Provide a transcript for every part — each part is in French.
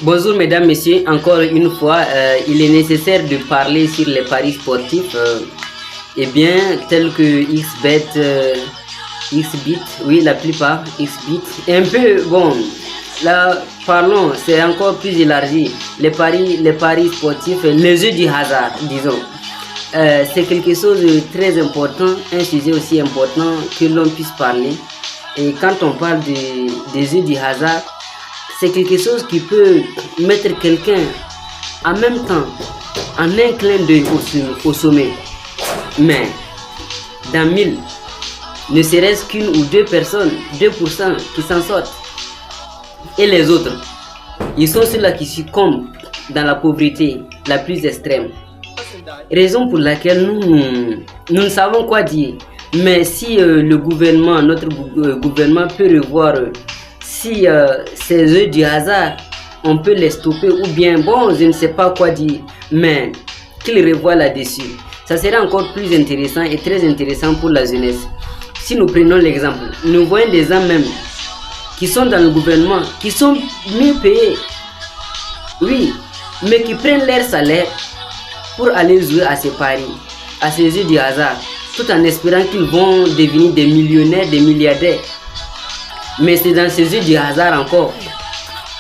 Bonjour mesdames, messieurs, encore une fois, il est nécessaire de parler sur les paris sportifs, eh bien, tels que XBet, XBit, oui, la plupart, XBit, et un peu, bon, là, parlons, c'est encore plus élargi, les paris sportifs, les jeux du hasard, disons. C'est quelque chose de très important, un sujet aussi important que l'on puisse parler. Et quand on parle des jeux du hasard, c'est quelque chose qui peut mettre quelqu'un en même temps en un clin d'œil au sommet. Mais dans 1000, ne serait-ce qu'une ou deux personnes, 2% qui s'en sortent. Et les autres, ils sont ceux-là qui succombent dans la pauvreté la plus extrême. Raison pour laquelle nous ne savons quoi dire. Mais si le gouvernement, notre gouvernement peut revoir si ces jeux du hasard, on peut les stopper ou bien, bon, je ne sais pas quoi dire, mais qu'il revoie là-dessus. Ça serait encore plus intéressant et très intéressant pour la jeunesse. Si nous prenons l'exemple, nous voyons des gens même qui sont dans le gouvernement, qui sont mieux payés, oui, mais qui prennent leur salaire pour aller jouer à ces paris, à ces jeux du hasard, tout en espérant qu'ils vont devenir des millionnaires, des milliardaires. Mais c'est dans ces jeux du hasard encore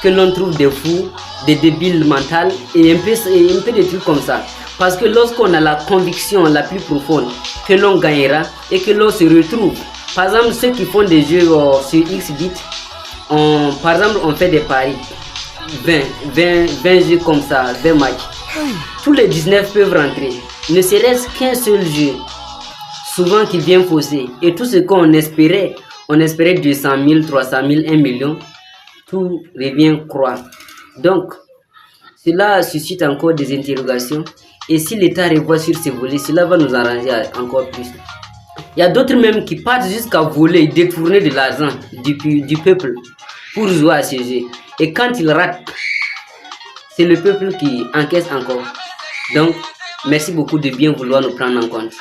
que l'on trouve des fous, des débiles mentaux et un peu de trucs comme ça. Parce que lorsqu'on a la conviction la plus profonde que l'on gagnera et que l'on se retrouve, par exemple ceux qui font des jeux sur XBit, par exemple on fait des paris, 20 jeux comme ça, 20 matchs. Tous les 19 peuvent rentrer, ne serait-ce qu'un seul jeu, souvent qui vient fausser. Et tout ce qu'on espérait, on espérait 200 000, 300 000, 1 million, tout revient croire. Donc, cela suscite encore des interrogations. Et si l'État revoit sur ces volets, cela va nous arranger encore plus. Il y a d'autres même qui partent jusqu'à voler, détourner de l'argent du peuple pour jouer à ces jeux. Et quand ils ratent, c'est le peuple qui encaisse encore. Donc, merci beaucoup de bien vouloir nous prendre en compte.